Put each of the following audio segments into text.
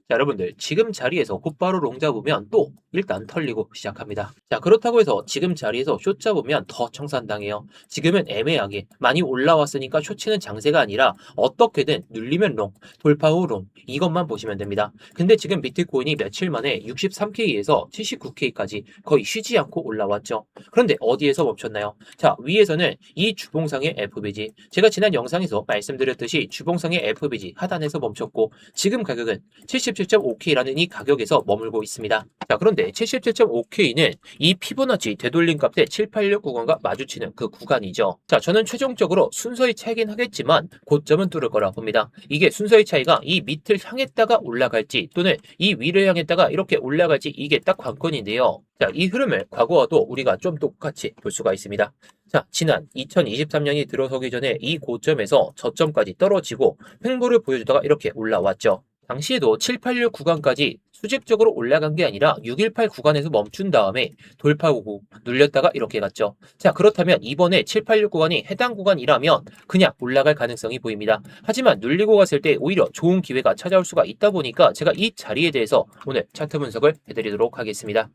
자, 여러분들 지금 자리에서 곧바로 롱 잡으면 또 일단 털리고 시작합니다. 자, 그렇다고 해서 지금 자리에서 숏 잡으면 더 청산당해요. 지금은 애매하게 많이 올라왔으니까 숏 치는 장세가 아니라 어떻게든 눌리면 롱, 돌파 후 롱 이것만 보시면 됩니다. 근데 지금 비트코인이 며칠 만에 63K에서 79K까지 거의 쉬지 않고 올라왔죠. 그런데 어디에서 멈췄나요? 자, 위에서는 이 주봉상의 FBG, 제가 지난 영상에서 말씀드렸듯이 주봉상의 FBG 하단에서 멈췄고 지금 가격은 77.5K라는 이 가격에서 머물고 있습니다. 자, 그런데 77.5K는 이 피보나치 되돌림 값의 786 구간과 마주치는 그 구간이죠. 자, 저는 최종적으로 순서의 차이긴 하겠지만 고점은 뚫을 거라 봅니다. 이게 순서의 차이가 이 밑을 향했다가 올라갈지 또는 이 위를 향했다가 이렇게 올라갈지 이게 딱 관건인데요. 자, 이 흐름을 과거와도 우리가 좀 똑같이 볼 수가 있습니다. 자, 지난 2023년이 들어서기 전에 이 고점에서 저점까지 떨어지고 횡보를 보여주다가 이렇게 올라왔죠. 당시에도 786 구간까지 수직적으로 올라간 게 아니라 618 구간에서 멈춘 다음에 돌파구고 눌렸다가 이렇게 갔죠. 자, 그렇다면 이번에 786 구간이 해당 구간이라면 그냥 올라갈 가능성이 보입니다. 하지만 눌리고 갔을 때 오히려 좋은 기회가 찾아올 수가 있다 보니까 제가 이 자리에 대해서 오늘 차트 분석을 해드리도록 하겠습니다.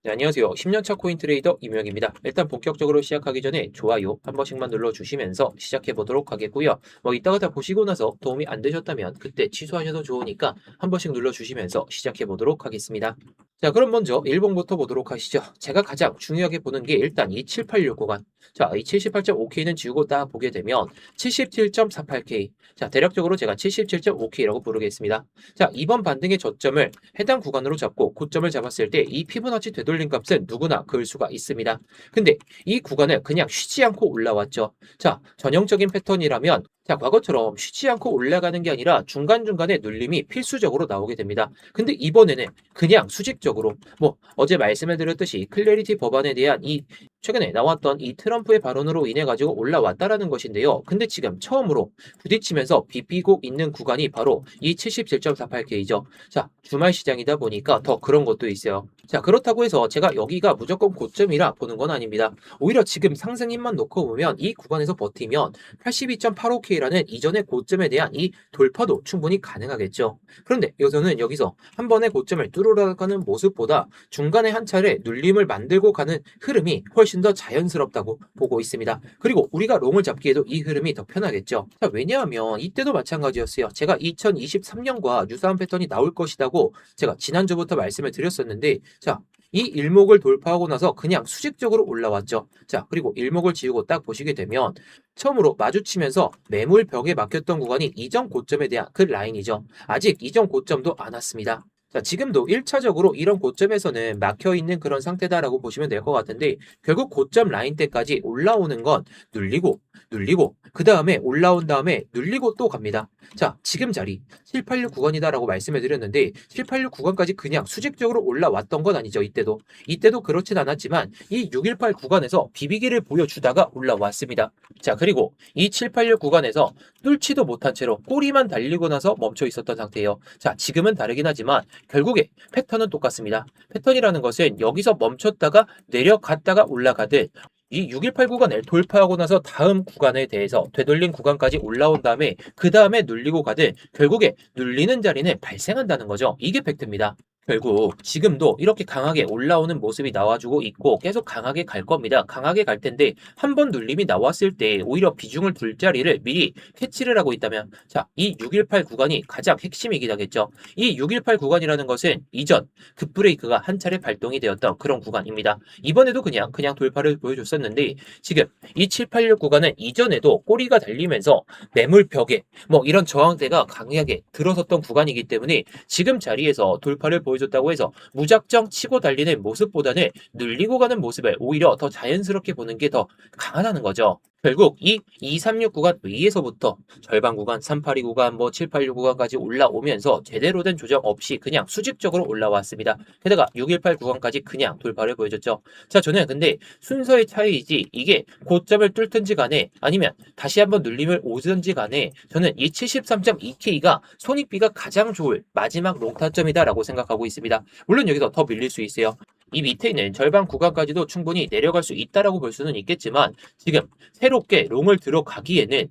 네, 안녕하세요. 10년차 코인 트레이더 이명입니다. 일단 본격적으로 시작하기 전에 좋아요 한 번씩만 눌러주시면서 시작해 보도록 하겠고요. 이따가 다 보시고 나서 도움이 안 되셨다면 그때 취소하셔도 좋으니까 한 번씩 눌러주시면서 시작해 보도록 하겠습니다. 자, 그럼 먼저 일봉부터 보도록 하시죠. 제가 가장 중요하게 보는 게 일단 이 786 구간. 자, 이 78.5K는 지우고 딱 보게 되면 77.48K. 자, 대략적으로 제가 77.5K라고 부르겠습니다. 자, 이번 반등의 저점을 해당 구간으로 잡고 고점을 잡았을 때 이 피보나치 되돌림 값은 누구나 그을 수가 있습니다. 근데 이 구간을 그냥 쉬지 않고 올라왔죠. 자, 전형적인 패턴이라면 자, 과거처럼 쉬지 않고 올라가는 게 아니라 중간중간에 눌림이 필수적으로 나오게 됩니다. 근데 이번에는 그냥 수직적으로 어제 말씀해 드렸듯이 클래리티 법안에 대한 이 최근에 나왔던 이 트럼프의 발언으로 인해 가지고 올라왔다라는 것인데요. 근데 지금 처음으로 부딪히면서 비비고 있는 구간이 바로 이 77.48K죠. 자, 주말 시장이다 보니까 더 그런 것도 있어요. 자, 그렇다고 해서 제가 여기가 무조건 고점이라 보는 건 아닙니다. 오히려 지금 상승 힘만 놓고 보면 이 구간에서 버티면 82.85K라는 이전의 고점에 대한 이 돌파도 충분히 가능하겠죠. 그런데 여기서 한 번의 고점을 뚫으러 가는 모습보다 중간에 한 차례 눌림을 만들고 가는 흐름이 훨씬 더 자연스럽다고 보고 있습니다. 그리고 우리가 롱을 잡기에도 이 흐름이 더 편하겠죠. 자, 왜냐하면 이때도 마찬가지였어요. 제가 2023년과 유사한 패턴이 나올 것이라고 제가 지난주부터 말씀을 드렸었는데 자, 이 일목을 돌파하고 나서 그냥 수직적으로 올라왔죠. 자, 그리고 일목을 지우고 딱 보시게 되면 처음으로 마주치면서 매물 벽에 막혔던 구간이 이전 고점에 대한 그 라인이죠. 아직 이전 고점도 안 왔습니다. 자, 지금도 1차적으로 이런 고점에서는 막혀있는 그런 상태다라고 보시면 될 것 같은데 결국 고점 라인 때까지 올라오는 건 눌리고 그 다음에 올라온 다음에 눌리고 또 갑니다. 자, 지금 자리 786 구간이다라고 말씀을 드렸는데 786 구간까지 그냥 수직적으로 올라왔던 건 아니죠. 이때도 그렇진 않았지만 이 618 구간에서 비비기를 보여주다가 올라왔습니다. 자, 그리고 이 786 구간에서 뚫지도 못한 채로 꼬리만 달리고 나서 멈춰 있었던 상태예요. 자, 지금은 다르긴 하지만 결국에 패턴은 똑같습니다. 패턴이라는 것은 여기서 멈췄다가 내려갔다가 올라가듯 이 618 구간을 돌파하고 나서 다음 구간에 대해서 되돌린 구간까지 올라온 다음에 그 다음에 눌리고 가듯 결국에 눌리는 자리는 발생한다는 거죠. 이게 팩트입니다. 결국 지금도 이렇게 강하게 올라오는 모습이 나와주고 있고 계속 강하게 갈 겁니다. 강하게 갈 텐데 한 번 눌림이 나왔을 때 오히려 비중을 둘 자리를 미리 캐치를 하고 있다면 자, 이 618 구간이 가장 핵심이긴 하겠죠. 이 618 구간이라는 것은 이전 급브레이크가 한 차례 발동이 되었던 그런 구간입니다. 이번에도 그냥 돌파를 보여줬었는데 지금 이 786 구간은 이전에도 꼬리가 달리면서 매물 벽에 이런 저항대가 강하게 들어섰던 구간이기 때문에 지금 자리에서 돌파를 보여줬다고 해서 무작정 치고 달리는 모습보다는 눌리고 가는 모습을 오히려 더 자연스럽게 보는 게 더 강하다는 거죠. 결국 이 236 구간 위에서부터 절반 구간, 382 구간, 786 구간까지 올라오면서 제대로 된 조정 없이 그냥 수직적으로 올라왔습니다. 게다가 618 구간까지 그냥 돌파를 보여줬죠. 자, 저는 근데 순서의 차이이지 이게 고점을 뚫든지 간에 아니면 다시 한번 눌림을 오든지 간에 저는 이 73.2K가 손익비가 가장 좋을 마지막 롱타점이다라고 생각하고 있습니다. 물론 여기서 더 밀릴 수 있어요. 이 밑에 있는 절반 구간까지도 충분히 내려갈 수 있다라고 볼 수는 있겠지만 지금 새롭게 롱을 들어가기에는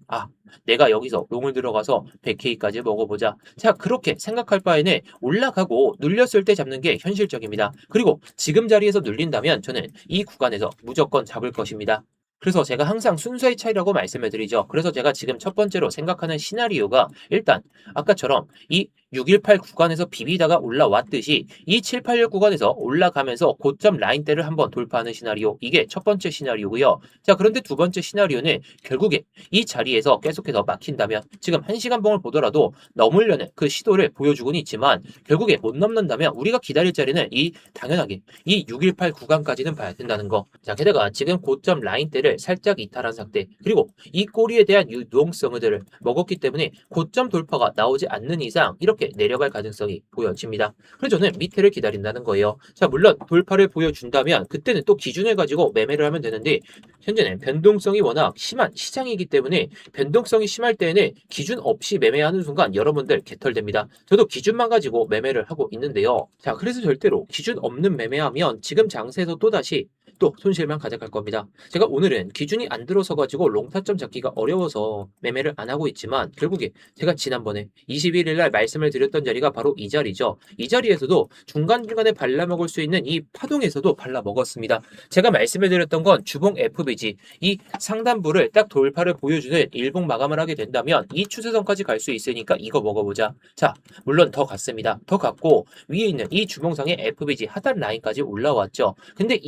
내가 여기서 롱을 들어가서 100K까지 먹어보자. 자, 그렇게 생각할 바에는 올라가고 눌렸을 때 잡는 게 현실적입니다. 그리고 지금 자리에서 눌린다면 저는 이 구간에서 무조건 잡을 것입니다. 그래서 제가 항상 순서의 차이라고 말씀을 드리죠. 그래서 제가 지금 첫 번째로 생각하는 시나리오가 일단 아까처럼 이 618 구간에서 비비다가 올라왔듯이 이 786 구간에서 올라가면서 고점 라인대를 한번 돌파하는 시나리오. 이게 첫 번째 시나리오고요. 자, 그런데 두 번째 시나리오는 결국에 이 자리에서 계속해서 막힌다면 지금 1시간 봉을 보더라도 넘으려는 그 시도를 보여주고는 있지만 결국에 못 넘는다면 우리가 기다릴 자리는 당연하게 이 618 구간까지는 봐야 된다는 거. 자, 게다가 지금 고점 라인대를 살짝 이탈한 상태 그리고 이 꼬리에 대한 유동성들을 먹었기 때문에 고점 돌파가 나오지 않는 이상 이렇게 내려갈 가능성이 보여집니다. 그래서 저는 밑에를 기다린다는 거예요. 자, 물론 돌파를 보여준다면 그때는 또 기준을 가지고 매매를 하면 되는데 현재는 변동성이 워낙 심한 시장이기 때문에 변동성이 심할 때에는 기준 없이 매매하는 순간 여러분들 개털됩니다. 저도 기준만 가지고 매매를 하고 있는데요. 자, 그래서 절대로 기준 없는 매매하면 지금 장세에서 또다시 또 손실만 가져갈 겁니다. 제가 오늘은 기준이 안 들어서 가지고 롱타점 잡기가 어려워서 매매를 안 하고 있지만 결국에 제가 지난번에 21일 날 말씀을 드렸던 자리가 바로 이 자리죠. 이 자리에서도 중간중간에 발라먹을 수 있는 이 파동에서도 발라먹었습니다. 제가 말씀을 드렸던 건 주봉 FBG 이 상단부를 딱 돌파를 보여주는 일봉 마감을 하게 된다면 이 추세선까지 갈 수 있으니까 이거 먹어보자. 자, 물론 더 갔습니다. 더 갔고 위에 있는 이 주봉상의 FBG 하단 라인까지 올라왔죠. 근데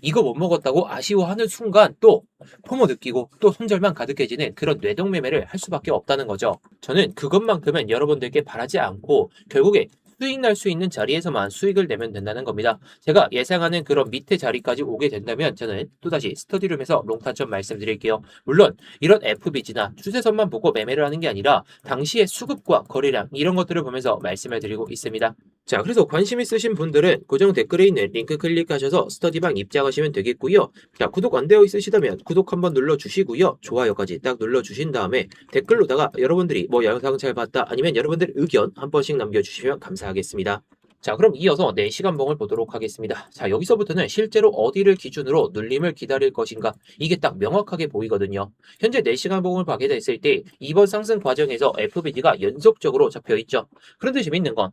이거 못 먹었다고 아쉬워하는 순간 또 포모 느끼고 또 손절만 가득해지는 그런 뇌동매매를 할 수밖에 없다는 거죠. 저는 그것만큼은 여러분들께 바라지 않고 결국에 수익 날 수 있는 자리에서만 수익을 내면 된다는 겁니다. 제가 예상하는 그런 밑에 자리까지 오게 된다면 저는 또다시 스터디룸에서 롱타점 말씀드릴게요. 물론 이런 FBG나 추세선만 보고 매매를 하는 게 아니라 당시의 수급과 거래량 이런 것들을 보면서 말씀을 드리고 있습니다. 자, 그래서 관심 있으신 분들은 고정 댓글에 있는 링크 클릭하셔서 스터디방 입장하시면 되겠고요. 자, 구독 안 되어 있으시다면 구독 한번 눌러주시고요. 좋아요까지 딱 눌러주신 다음에 댓글로다가 여러분들이 뭐 영상 잘 봤다 아니면 여러분들 의견 한 번씩 남겨주시면 감사하겠습니다. 자, 그럼 이어서 4시간 봉을 보도록 하겠습니다. 자, 여기서부터는 실제로 어디를 기준으로 눌림을 기다릴 것인가 이게 딱 명확하게 보이거든요. 현재 4시간 봉을 보게 됐을 때 이번 상승 과정에서 FBD가 연속적으로 잡혀있죠. 그런데 재밌는 건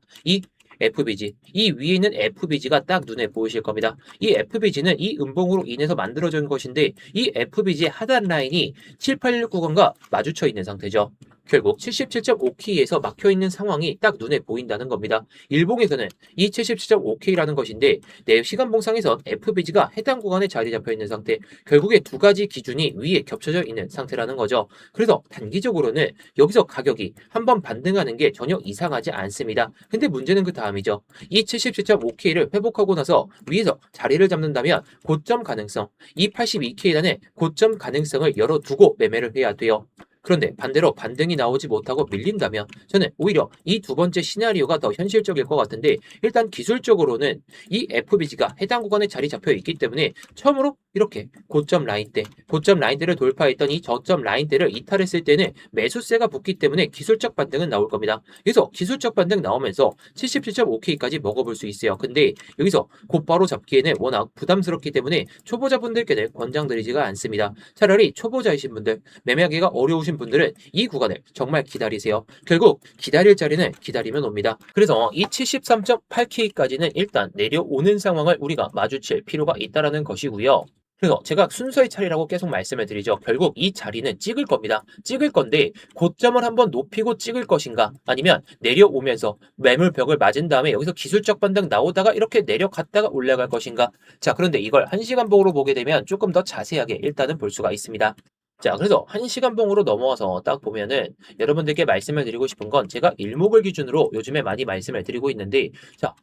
FBG, 이 위에 있는 FBG가 딱 눈에 보이실 겁니다. 이 FBG는 이 음봉으로 인해서 만들어진 것인데 이 FBG의 하단 라인이 7869건과 마주쳐 있는 상태죠. 결국 77.5K에서 막혀있는 상황이 딱 눈에 보인다는 겁니다. 일봉에서는 이 77.5K라는 것인데 4시간 봉상에선 FBG가 해당 구간에 자리 잡혀있는 상태 결국에 두 가지 기준이 위에 겹쳐져 있는 상태라는 거죠. 그래서 단기적으로는 여기서 가격이 한번 반등하는 게 전혀 이상하지 않습니다. 근데 문제는 그 다음이죠. 이 77.5K를 회복하고 나서 위에서 자리를 잡는다면 고점 가능성, 이 82K단의 고점 가능성을 열어두고 매매를 해야 돼요. 그런데 반대로 반등이 나오지 못하고 밀린다면 저는 오히려 이 두 번째 시나리오가 더 현실적일 것 같은데 일단 기술적으로는 이 FBG가 해당 구간에 자리 잡혀 있기 때문에 처음으로 이렇게 고점 라인대를 돌파했던 이 저점 라인대를 이탈했을 때는 매수세가 붙기 때문에 기술적 반등은 나올 겁니다. 그래서 기술적 반등 나오면서 77.5K까지 먹어볼 수 있어요. 근데 여기서 곧바로 잡기에는 워낙 부담스럽기 때문에 초보자분들께는 권장드리지가 않습니다. 차라리 초보자이신 분들 매매하기가 어려우신 분들은 이 구간을 정말 기다리세요. 결국 기다릴 자리는 기다리면 옵니다. 그래서 이 73.8K까지는 일단 내려오는 상황을 우리가 마주칠 필요가 있다는 것이고요. 그래서 제가 순서의 차례라고 계속 말씀을 드리죠. 결국 이 자리는 찍을 겁니다. 찍을 건데 고점을 한번 높이고 찍을 것인가 아니면 내려오면서 매물벽을 맞은 다음에 여기서 기술적 반등 나오다가 이렇게 내려갔다가 올라갈 것인가. 자, 그런데 이걸 1시간 봉으로 보게 되면 조금 더 자세하게 일단은 볼 수가 있습니다. 자, 그래서 1시간 봉으로 넘어와서 딱 보면은 여러분들께 말씀을 드리고 싶은 건 제가 일목을 기준으로 요즘에 많이 말씀을 드리고 있는데 자,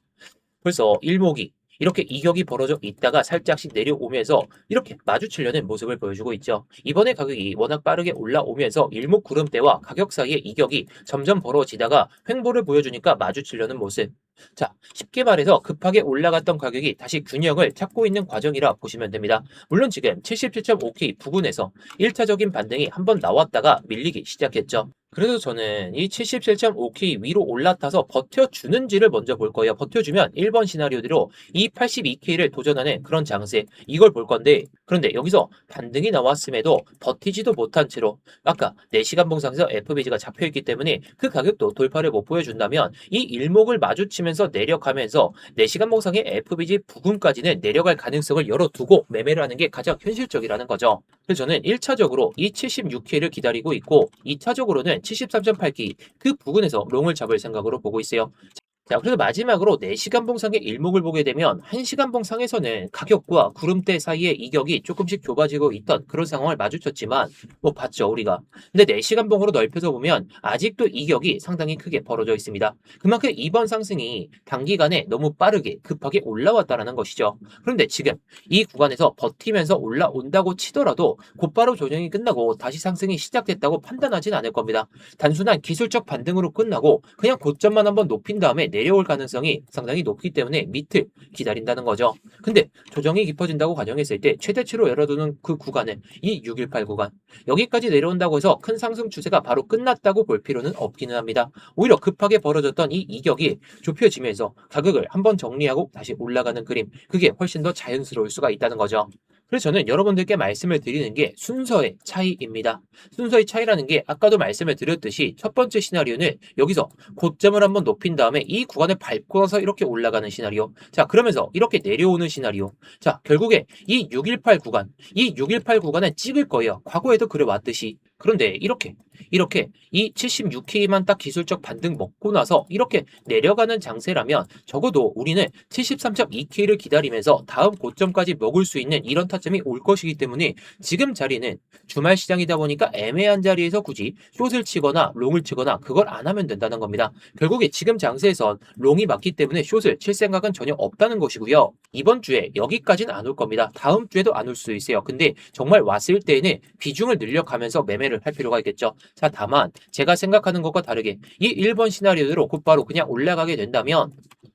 벌써 일목이 이렇게 이격이 벌어져 있다가 살짝씩 내려오면서 이렇게 마주치려는 모습을 보여주고 있죠. 이번에 가격이 워낙 빠르게 올라오면서 일목 구름대와 가격 사이의 이격이 점점 벌어지다가 횡보를 보여주니까 마주치려는 모습. 자, 쉽게 말해서 급하게 올라갔던 가격이 다시 균형을 찾고 있는 과정이라 보시면 됩니다. 물론 지금 77.5K 부근에서 1차적인 반등이 한번 나왔다가 밀리기 시작했죠. 그래서 저는 이 77.5K 위로 올라타서 버텨주는지를 먼저 볼 거예요. 버텨주면 1번 시나리오대로 이 82K를 도전하는 그런 장세, 이걸 볼 건데, 그런데 여기서 반등이 나왔음에도 버티지도 못한 채로 아까 4시간 봉상에서 FBG가 잡혀있기 때문에 그 가격도 돌파를 못 보여준다면 이 일목을 마주치면서 내려가면서 4시간 봉상의 FBG 부근까지는 내려갈 가능성을 열어두고 매매를 하는 게 가장 현실적이라는 거죠. 그래서 저는 1차적으로 이 76K를 기다리고 있고 2차적으로는 73.8K 그 부근에서 롱을 잡을 생각으로 보고 있어요. 자, 그래서 마지막으로 4시간 봉상의 일목을 보게 되면 1시간 봉상에서는 가격과 구름대 사이의 이격이 조금씩 좁아지고 있던 그런 상황을 마주쳤지만 뭐 봤죠 우리가. 근데 4시간 봉으로 넓혀서 보면 아직도 이격이 상당히 크게 벌어져 있습니다. 그만큼 이번 상승이 단기간에 너무 빠르게 급하게 올라왔다라는 것이죠. 그런데 지금 이 구간에서 버티면서 올라온다고 치더라도 곧바로 조정이 끝나고 다시 상승이 시작됐다고 판단하진 않을 겁니다. 단순한 기술적 반등으로 끝나고 그냥 고점만 한번 높인 다음에 내려올 가능성이 상당히 높기 때문에 밑을 기다린다는 거죠. 근데 조정이 깊어진다고 가정했을 때 최대치로 열어두는 그 구간은 이 618 구간. 여기까지 내려온다고 해서 큰 상승 추세가 바로 끝났다고 볼 필요는 없기는 합니다. 오히려 급하게 벌어졌던 이 이격이 좁혀지면서 가격을 한번 정리하고 다시 올라가는 그림. 그게 훨씬 더 자연스러울 수가 있다는 거죠. 그래서 저는 여러분들께 말씀을 드리는 게 순서의 차이입니다. 순서의 차이라는 게 아까도 말씀을 드렸듯이 첫 번째 시나리오는 여기서 고점을 한번 높인 다음에 이 구간을 밟고 나서 이렇게 올라가는 시나리오. 자, 그러면서 이렇게 내려오는 시나리오. 자, 결국에 이 618 구간, 이 618 구간을 찍을 거예요. 과거에도 그래왔듯이. 그런데 이렇게 이 76K만 딱 기술적 반등 먹고 나서 이렇게 내려가는 장세라면 적어도 우리는 73.2K를 기다리면서 다음 고점까지 먹을 수 있는 이런 타점이 올 것이기 때문에 지금 자리는 주말 시장이다 보니까 애매한 자리에서 굳이 숏을 치거나 롱을 치거나 그걸 안 하면 된다는 겁니다. 결국에 지금 장세에선 롱이 맞기 때문에 숏을 칠 생각은 전혀 없다는 것이고요. 이번 주에 여기까지는 안 올 겁니다. 다음 주에도 안 올 수 있어요. 근데 정말 왔을 때에는 비중을 늘려가면서 매매를 할 필요가 있겠죠. 자, 다만 제가 생각하는 것과 다르게 이 1번 시나리오대로 곧바로 그냥 올라가게 된다면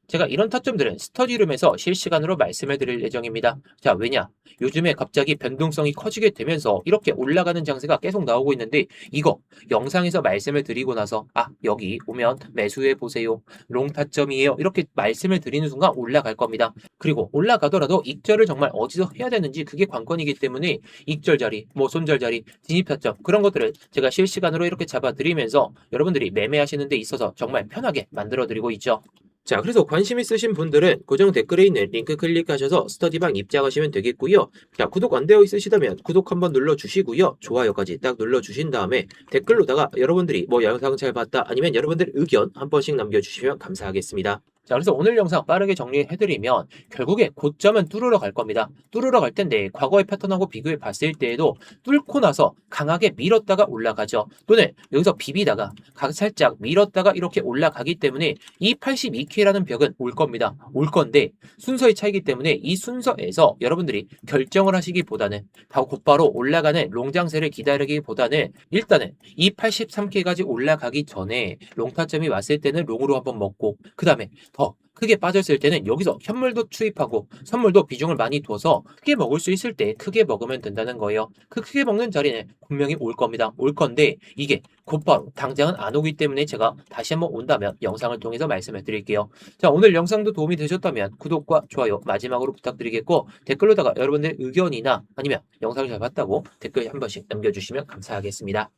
제가 이런 타점들은 스터디룸에서 실시간으로 말씀해 드릴 예정입니다. 자, 왜냐? 요즘에 갑자기 변동성이 커지게 되면서 이렇게 올라가는 장세가 계속 나오고 있는데 이거 영상에서 말씀을 드리고 나서 여기 오면 매수해 보세요. 롱 타점이에요. 이렇게 말씀을 드리는 순간 올라갈 겁니다. 그리고 올라가더라도 익절을 정말 어디서 해야 되는지 그게 관건이기 때문에 익절 자리, 뭐 손절 자리, 진입 타점 그런 것들을 제가 실시간으로 이렇게 잡아 드리면서 여러분들이 매매하시는 데 있어서 정말 편하게 만들어 드리고 있죠. 자, 그래서 관심 있으신 분들은 고정 댓글에 있는 링크 클릭하셔서 스터디방 입장하시면 되겠고요. 자, 구독 안 되어 있으시다면 구독 한번 눌러주시고요. 좋아요까지 딱 눌러주신 다음에 댓글로다가 여러분들이 뭐 영상 잘 봤다 아니면 여러분들 의견 한 번씩 남겨주시면 감사하겠습니다. 자, 그래서 오늘 영상 빠르게 정리해드리면 결국에 고점은 뚫으러 갈 겁니다. 뚫으러 갈 텐데 과거의 패턴하고 비교해 봤을 때에도 뚫고 나서 강하게 밀었다가 올라가죠. 또는 여기서 비비다가 살짝 밀었다가 이렇게 올라가기 때문에 이 82K라는 벽은 올 겁니다. 올 건데 순서의 차이기 때문에 이 순서에서 여러분들이 결정을 하시기보다는 바로 곧바로 올라가는 롱장세를 기다리기보다는 일단은 이 83K까지 올라가기 전에 롱타점이 왔을 때는 롱으로 한번 먹고 그 다음에 더 크게 빠졌을 때는 여기서 현물도 투입하고 선물도 비중을 많이 둬서 크게 먹을 수 있을 때 크게 먹으면 된다는 거예요. 그 크게 먹는 자리는 분명히 올 겁니다. 올 건데 이게 곧바로 당장은 안 오기 때문에 제가 다시 한번 온다면 영상을 통해서 말씀을 드릴게요. 자, 오늘 영상도 도움이 되셨다면 구독과 좋아요 마지막으로 부탁드리겠고 댓글로다가 여러분들 의견이나 아니면 영상을 잘 봤다고 댓글 한 번씩 남겨주시면 감사하겠습니다.